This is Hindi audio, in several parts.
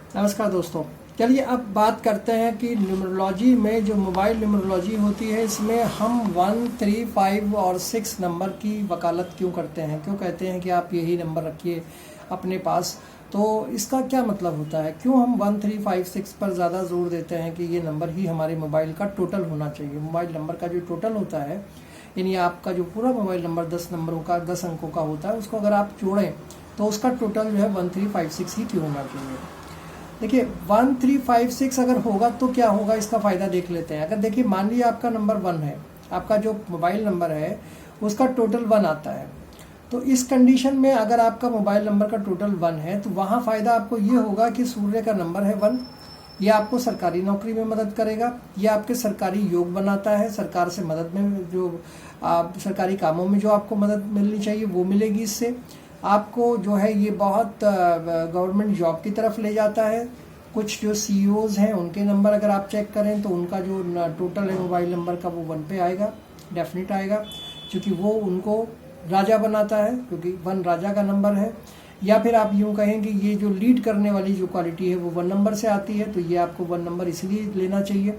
नमस्कार दोस्तों। चलिए अब बात करते हैं कि न्यूमरोलॉजी में जो मोबाइल न्यूमरोलॉजी होती है इसमें हम 1, 3, 5 और 6 नंबर की वकालत क्यों करते हैं, क्यों कहते हैं कि आप यही नंबर रखिए अपने पास। तो इसका क्या मतलब होता है, क्यों हम 1, 3, 5, 6 पर ज़्यादा जोर देते हैं कि ये नंबर ही हमारे मोबाइल का टोटल होना चाहिए। मोबाइल नंबर का जो टोटल होता है, यानी आपका जो पूरा मोबाइल नंबर 10 नंबरों का 10 अंकों का होता है, उसको अगर आप जोड़ें तो उसका टोटल जो है 1, 3, 5, 6 ही क्यों होना चाहिए। देखिए 1, 3, 5, 6 अगर होगा तो क्या होगा, इसका फ़ायदा देख लेते हैं। अगर देखिए मान लीजिए आपका नंबर 1 है, आपका जो मोबाइल नंबर है उसका टोटल 1 आता है, तो इस कंडीशन में अगर आपका मोबाइल नंबर का टोटल 1 है तो वहाँ फ़ायदा आपको ये होगा कि सूर्य का नंबर है 1, ये आपको सरकारी नौकरी में मदद करेगा, ये आपके सरकारी योग बनाता है, सरकार से मदद में जो सरकारी कामों में जो आपको मदद मिलनी चाहिए वो मिलेगी। इससे आपको जो है ये बहुत गवर्नमेंट जॉब की तरफ ले जाता है। कुछ जो सीईओज हैं उनके नंबर अगर आप चेक करें तो उनका जो टोटल है मोबाइल नंबर का वो 1 पे आएगा, डेफिनेट आएगा, क्योंकि वो उनको राजा बनाता है, क्योंकि 1 राजा का नंबर है। या फिर आप यूँ कहें कि ये जो लीड करने वाली जो क्वालिटी है वो 1 नंबर से आती है, तो ये आपको 1 नंबर इसलिए लेना चाहिए।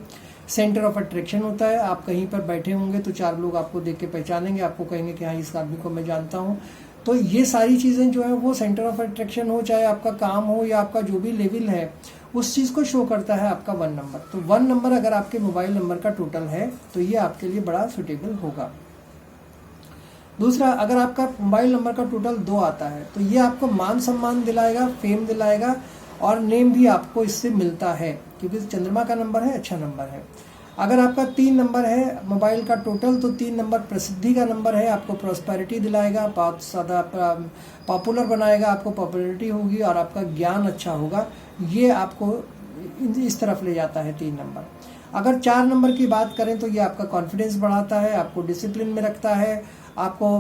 सेंटर ऑफ अट्रैक्शन होता है, आप कहीं पर बैठे होंगे तो 4 लोग आपको देख के पहचानेंगे, आपको कहेंगे कि हाँ इस आदमी को मैं जानता हूँ। तो ये सारी चीज़ें जो है वो सेंटर ऑफ अट्रैक्शन हो, चाहे आपका काम हो या आपका जो भी लेवल है, उस चीज़ को शो करता है आपका 1 नंबर। तो 1 नंबर अगर आपके मोबाइल नंबर का टोटल है तो ये आपके लिए बड़ा सुटेबल होगा। दूसरा, अगर आपका मोबाइल नंबर का टोटल 2 आता है तो ये आपको मान सम्मान दिलाएगा, फेम दिलाएगा और नेम भी आपको इससे मिलता है, क्योंकि चंद्रमा का नंबर है, अच्छा नंबर है। अगर आपका 3 नंबर है मोबाइल का टोटल, तो 3 नंबर प्रसिद्धि का नंबर है, आपको प्रॉस्पेरिटी दिलाएगा, बहुत ज़्यादा पॉपुलर बनाएगा, आपको पॉपुलरिटी होगी और आपका ज्ञान अच्छा होगा, ये आपको इस तरफ ले जाता है 3 नंबर। अगर 4 नंबर की बात करें तो ये आपका कॉन्फिडेंस बढ़ाता है, आपको डिसिप्लिन में रखता है, आपको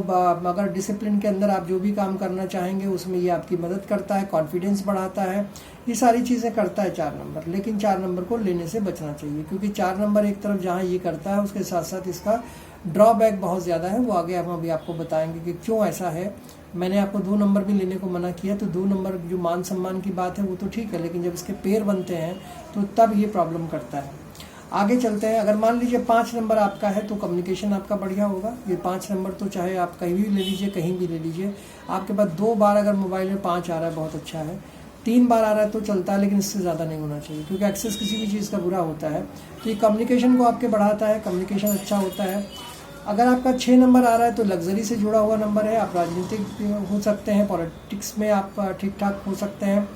अगर डिसिप्लिन के अंदर आप जो भी काम करना चाहेंगे उसमें ये आपकी मदद करता है, कॉन्फिडेंस बढ़ाता है, ये सारी चीज़ें करता है 4 नंबर। लेकिन 4 नंबर को लेने से बचना चाहिए, क्योंकि 4 नंबर एक तरफ जहाँ ये करता है उसके साथ साथ इसका ड्रॉबैक बहुत ज़्यादा है, वो आगे हम अभी आपको बताएंगे कि क्यों ऐसा है। मैंने आपको 2 नंबर भी लेने को मना किया, तो 2 नंबर जो मान सम्मान की बात है वो तो ठीक है, लेकिन जब इसके पेयर बनते हैं तो तब ये प्रॉब्लम करता है। आगे चलते हैं। अगर मान लीजिए 5 नंबर आपका है तो कम्युनिकेशन आपका बढ़िया होगा। ये 5 नंबर तो चाहे आप कहीं भी ले लीजिए, कहीं भी ले लीजिए, आपके पास 2 बार अगर मोबाइल में 5 आ रहा है बहुत अच्छा है, 3 बार आ रहा है तो चलता है, लेकिन इससे ज़्यादा नहीं होना चाहिए, क्योंकि एक्सेस किसी भी चीज़ का बुरा होता है। तो ये कम्युनिकेशन को आपके बढ़ाता है, कम्युनिकेशन अच्छा होता है। अगर आपका 6 नंबर आ रहा है तो लग्जरी से जुड़ा हुआ नंबर है, आप राजनीतिक हो सकते हैं, पॉलिटिक्स में आप ठीक ठाक हो सकते हैं।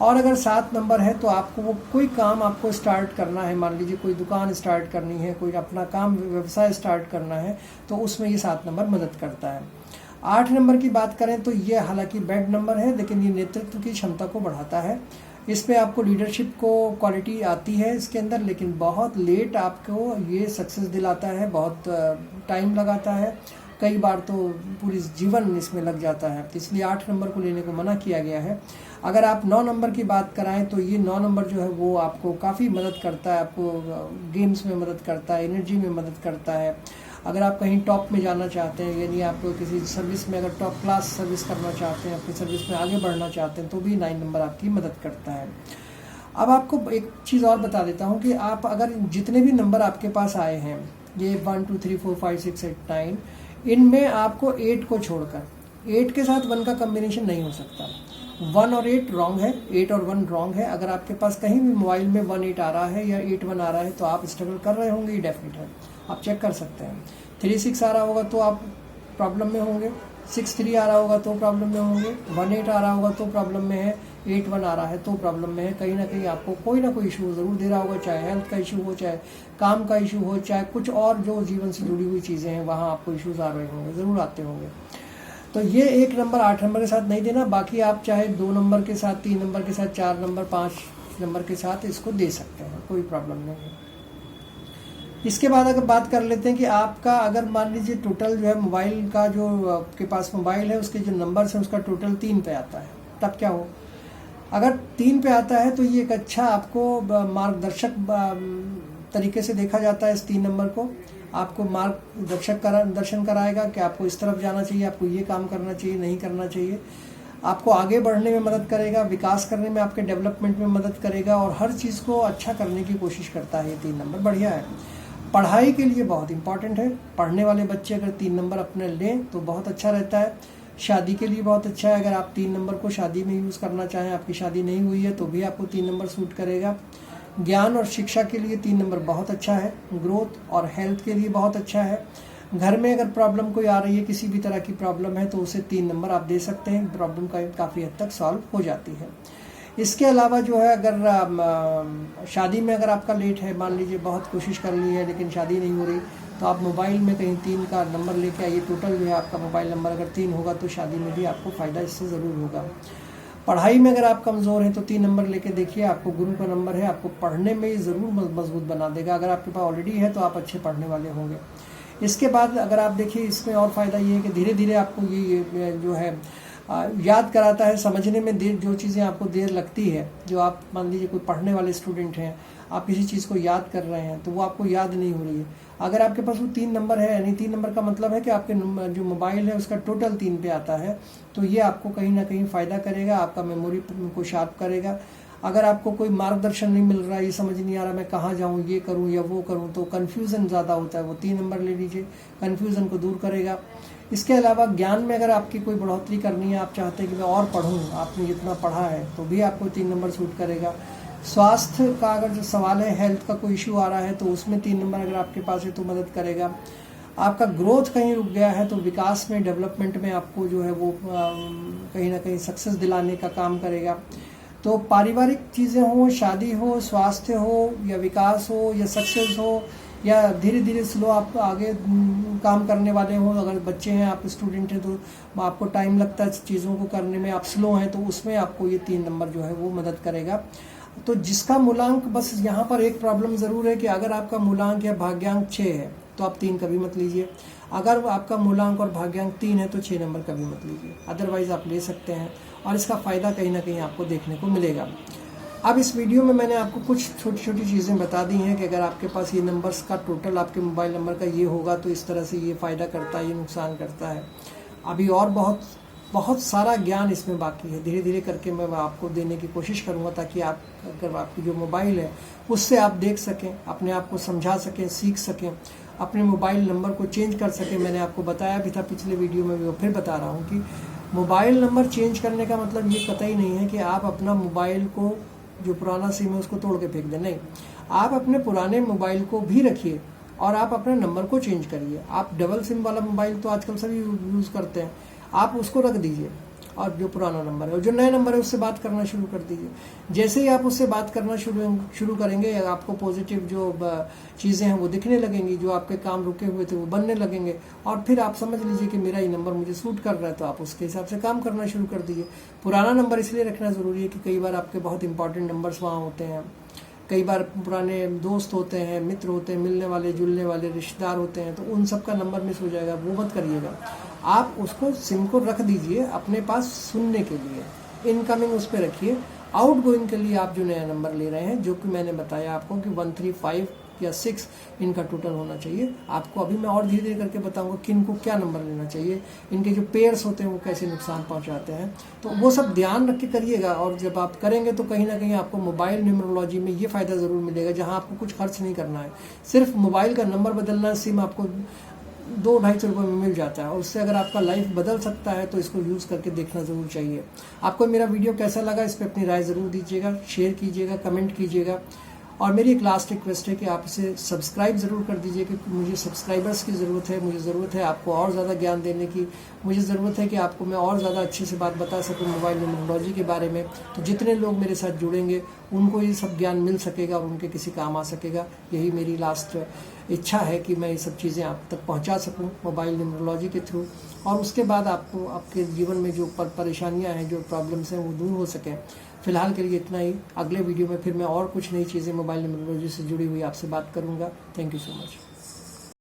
और अगर 7 नंबर है तो आपको वो कोई काम आपको स्टार्ट करना है, मान लीजिए कोई दुकान स्टार्ट करनी है, कोई अपना काम व्यवसाय स्टार्ट करना है, तो उसमें ये 7 नंबर मदद करता है। 8 नंबर की बात करें तो ये हालांकि बैड नंबर है, लेकिन ये नेतृत्व की क्षमता को बढ़ाता है, इसमें आपको लीडरशिप को क्वालिटी आती है इसके अंदर, लेकिन बहुत लेट आपको ये सक्सेस दिलाता है, बहुत टाइम लगाता है, कई बार तो पूरी जीवन इसमें लग जाता है, इसलिए 8 नंबर को लेने को मना किया गया है। अगर आप 9 नंबर की बात कराएं तो ये 9 नंबर जो है वो आपको काफ़ी मदद करता है, आपको गेम्स में मदद करता है, एनर्जी में मदद करता है। अगर आप कहीं टॉप में जाना चाहते हैं, यानी आप किसी सर्विस में अगर टॉप क्लास सर्विस करना चाहते हैं, अपनी सर्विस में आगे बढ़ना चाहते हैं, तो भी 9 नंबर आपकी मदद करता है। अब आपको एक चीज़ और बता देता हूँ कि आप अगर जितने भी नंबर आपके पास आए हैं, ये 1, 2, 3, 4, 5, 6, 8, 9, इनमें आपको 8 को छोड़कर 8 के साथ 1 का कम्बिनेशन नहीं हो सकता। 1 और 8 रॉन्ग है, 8 और 1 रॉन्ग है। अगर आपके पास कहीं भी मोबाइल में 1, 8 आ रहा है या 8, 1 आ रहा है तो आप स्ट्रगल कर रहे होंगे, ये डेफिनेट है, आप चेक कर सकते हैं। 3, 6 आ रहा होगा तो आप प्रॉब्लम में होंगे, 6, 3 आ रहा होगा तो प्रॉब्लम में होंगे, 1, 8 आ रहा होगा तो प्रॉब्लम में है, 8, 1 आ रहा है तो प्रॉब्लम में है। कहीं ना कहीं आपको कोई ना कोई इशू ज़रूर दे रहा होगा, चाहे हेल्थ का इशू हो, चाहे काम का इशू हो, चाहे कुछ और जो जीवन से जुड़ी हुई चीज़ें हैं वहाँ आपको इशूज़ आ रहे होंगे, ज़रूर आते होंगे। तो ये 1 नंबर 8 नंबर के साथ नहीं देना, बाकी आप चाहे 2 नंबर के साथ, 3 नंबर के साथ, 4 नंबर, 5 नंबर के साथ इसको दे सकते हैं, कोई प्रॉब्लम नहीं है। इसके बाद अगर बात कर लेते हैं कि आपका अगर मान लीजिए टोटल जो है मोबाइल का, जो आपके पास मोबाइल है उसके जो नंबर्स हैं उसका टोटल 3 पे आता है, तब क्या हो। अगर 3 पे आता है तो ये एक अच्छा आपको मार्गदर्शक तरीके से देखा जाता है। इस 3 नंबर को आपको मार्गदर्शन कराएगा कि आपको इस तरफ जाना चाहिए, आपको ये काम करना चाहिए, नहीं करना चाहिए। आपको आगे बढ़ने में मदद करेगा, विकास करने में, आपके डेवलपमेंट में मदद करेगा और हर चीज़ को अच्छा करने की कोशिश करता है। ये 3 नंबर बढ़िया है। पढ़ाई के लिए बहुत इंपॉर्टेंट है। पढ़ने वाले बच्चे अगर 3 नंबर अपने लें तो बहुत अच्छा रहता है। शादी के लिए बहुत अच्छा है। अगर आप 3 नंबर को शादी में यूज़ करना चाहें, आपकी शादी नहीं हुई है तो भी आपको 3 नंबर सूट करेगा। ज्ञान और शिक्षा के लिए 3 नंबर बहुत अच्छा है। ग्रोथ और हेल्थ के लिए बहुत अच्छा है। घर में अगर प्रॉब्लम कोई आ रही है, किसी भी तरह की प्रॉब्लम है, तो उसे 3 नंबर आप दे सकते हैं। प्रॉब्लम का काफ़ी हद तक सॉल्व हो जाती है। इसके अलावा जो है, अगर शादी में अगर आपका लेट है, मान लीजिए बहुत कोशिश कर ली है लेकिन शादी नहीं हो रही, तो आप मोबाइल में कहीं 3 का नंबर लेके आइए। टोटल जो है आपका मोबाइल नंबर अगर 3 होगा तो शादी में भी आपको फ़ायदा इससे ज़रूर होगा। पढ़ाई में अगर आप कमज़ोर हैं तो 3 नंबर लेके देखिए। आपको गुरु का नंबर है, आपको पढ़ने में ज़रूर मजबूत बना देगा। अगर आपके पास ऑलरेडी है तो आप अच्छे पढ़ने वाले होंगे। इसके बाद अगर आप देखिए, इसमें और फ़ायदा ये है कि धीरे धीरे आपको ये जो है याद कराता है। समझने में देर, जो चीज़ें आपको देर लगती है, जो आप मान लीजिए कोई पढ़ने वाले स्टूडेंट हैं, आप किसी चीज़ को याद कर रहे हैं तो वो आपको याद नहीं हो रही है। अगर आपके पास वो 3 नंबर है, यानी 3 नंबर का मतलब है कि आपके जो मोबाइल है उसका टोटल 3 पे आता है, तो ये आपको कहीं ना कहीं फ़ायदा करेगा, आपका मेमोरी को शार्प करेगा। अगर आपको कोई मार्गदर्शन नहीं मिल रहा है, ये समझ नहीं आ रहा मैं कहाँ जाऊँ, ये करूँ या वो करूँ, तो कन्फ्यूज़न ज़्यादा होता है, वो 3 नंबर ले लीजिए, कन्फ्यूज़न को दूर करेगा। इसके अलावा ज्ञान में अगर आपकी कोई बढ़ोतरी करनी है, आप चाहते हैं कि मैं और पढ़ूँ, आपने जितना पढ़ा है, तो भी आपको 3 नंबर सूट करेगा। स्वास्थ्य का अगर जो सवाल है, हेल्थ का कोई इशू आ रहा है, तो उसमें 3 नंबर अगर आपके पास है तो मदद करेगा। आपका ग्रोथ कहीं रुक गया है तो विकास में, डेवलपमेंट में आपको जो है वो कहीं ना कहीं सक्सेस दिलाने का काम करेगा। तो पारिवारिक चीज़ें हो, शादी हो, स्वास्थ्य हो या विकास हो या सक्सेस हो, या धीरे धीरे स्लो आप आगे काम करने वाले हो, अगर बच्चे हैं, आप स्टूडेंट हैं तो आपको टाइम लगता है चीज़ों को करने में, आप स्लो हैं, तो उसमें आपको ये 3 नंबर जो है वो मदद करेगा। तो जिसका मूलांक, बस यहाँ पर एक प्रॉब्लम ज़रूर है कि अगर आपका मूलांक या भाग्यांक 6 है तो आप 3 कभी मत लीजिए। अगर आपका मूलांक और भाग्यांक 3 है तो 6 नंबर कभी मत लीजिए, अदरवाइज़ आप ले सकते हैं और इसका फ़ायदा कहीं ना कहीं आपको देखने को मिलेगा। अब इस वीडियो में मैंने आपको कुछ छोटी छोटी चीज़ें बता दी हैं कि अगर आपके पास ये नंबर्स का टोटल आपके मोबाइल नंबर का ये होगा तो इस तरह से ये फ़ायदा करता है, ये नुकसान करता है। अभी और बहुत सारा ज्ञान इसमें बाकी है, धीरे धीरे करके मैं आपको देने की कोशिश करूँगा, ताकि आप, अगर आपकी जो मोबाइल है उससे आप देख सकें, अपने आप को समझा सकें, सीख सकें, अपने मोबाइल नंबर को चेंज कर सकें। मैंने आपको बताया भी था पिछले वीडियो में, फिर बता रहा हूँ कि मोबाइल नंबर चेंज करने का मतलब ये कतई नहीं है कि आप अपना मोबाइल को, जो पुराना सिम है उसको तोड़ के फेंक दें, नहीं। आप अपने पुराने मोबाइल को भी रखिए और आप अपने नंबर को चेंज करिए। आप डबल सिम वाला मोबाइल तो आजकल सभी यूज़ करते हैं, आप उसको रख दीजिए और जो पुराना नंबर है और जो नया नंबर है उससे बात करना शुरू कर दीजिए। जैसे ही आप उससे बात करना शुरू करेंगे, आपको पॉजिटिव जो चीज़ें हैं वो दिखने लगेंगी, जो आपके काम रुके हुए थे वो बनने लगेंगे, और फिर आप समझ लीजिए कि मेरा ये नंबर मुझे सूट कर रहा है, तो आप उसके हिसाब से काम करना शुरू कर दीजिए। पुराना नंबर इसलिए रखना ज़रूरी है कि कई बार आपके बहुत इंपॉर्टेंट नंबर्स वहाँ होते हैं, कई बार पुराने दोस्त होते हैं, मित्र होते हैं, मिलने वाले जुलने वाले रिश्तेदार होते हैं, तो उन सब का नंबर मिस हो जाएगा, वो मत करिएगा। आप उसको सिम को रख दीजिए अपने पास सुनने के लिए, इनकमिंग उस पर रखिए, आउटगोइंग के लिए आप जो नया नंबर ले रहे हैं, जो कि मैंने बताया आपको कि 135 या 6 इनका टोटल होना चाहिए। आपको अभी मैं और धीरे धीरे करके बताऊंगा कि इनको क्या नंबर लेना चाहिए, इनके जो पेयर्स होते हैं वो कैसे नुकसान पहुंचाते हैं, तो वो सब ध्यान रख के करिएगा। और जब आप करेंगे तो कहीं ना कहीं आपको मोबाइल न्यूमरोलॉजी में ये फ़ायदा ज़रूर मिलेगा, जहाँ आपको कुछ खर्च नहीं करना है, सिर्फ मोबाइल का नंबर बदलना है, सिम आपको 200-250 रुपये में मिल जाता है, और उससे अगर आपका लाइफ बदल सकता है तो इसको यूज़ करके देखना ज़रूर चाहिए। आपको मेरा वीडियो कैसा लगा, इस पर अपनी राय ज़रूर दीजिएगा, शेयर कीजिएगा, कमेंट कीजिएगा, और मेरी एक लास्ट रिक्वेस्ट है कि आप इसे सब्सक्राइब ज़रूर कर दीजिए, क्योंकि मुझे सब्सक्राइबर्स की ज़रूरत है, मुझे ज़रूरत है आपको और ज़्यादा ज्ञान देने की, मुझे ज़रूरत है कि आपको मैं और ज़्यादा अच्छे से बात बता सकूं मोबाइल न्यूमरोलॉजी के बारे में। तो जितने लोग मेरे साथ जुड़ेंगे उनको ये सब ज्ञान मिल सकेगा और उनके किसी काम आ सकेगा। यही मेरी लास्ट इच्छा है कि मैं ये सब चीज़ें आप तक पहुँचा सकूँ मोबाइल न्यूमरोलॉजी के थ्रू, और उसके बाद आपको आपके जीवन में जो परेशानियाँ हैं, जो प्रॉब्लम्स हैं, वो दूर हो सकें। फिलहाल के लिए इतना ही। अगले वीडियो में फिर मैं और कुछ नई चीज़ें मोबाइल न्यूमरोलॉजी से जुड़ी हुई आपसे बात करूंगा। Thank you so much.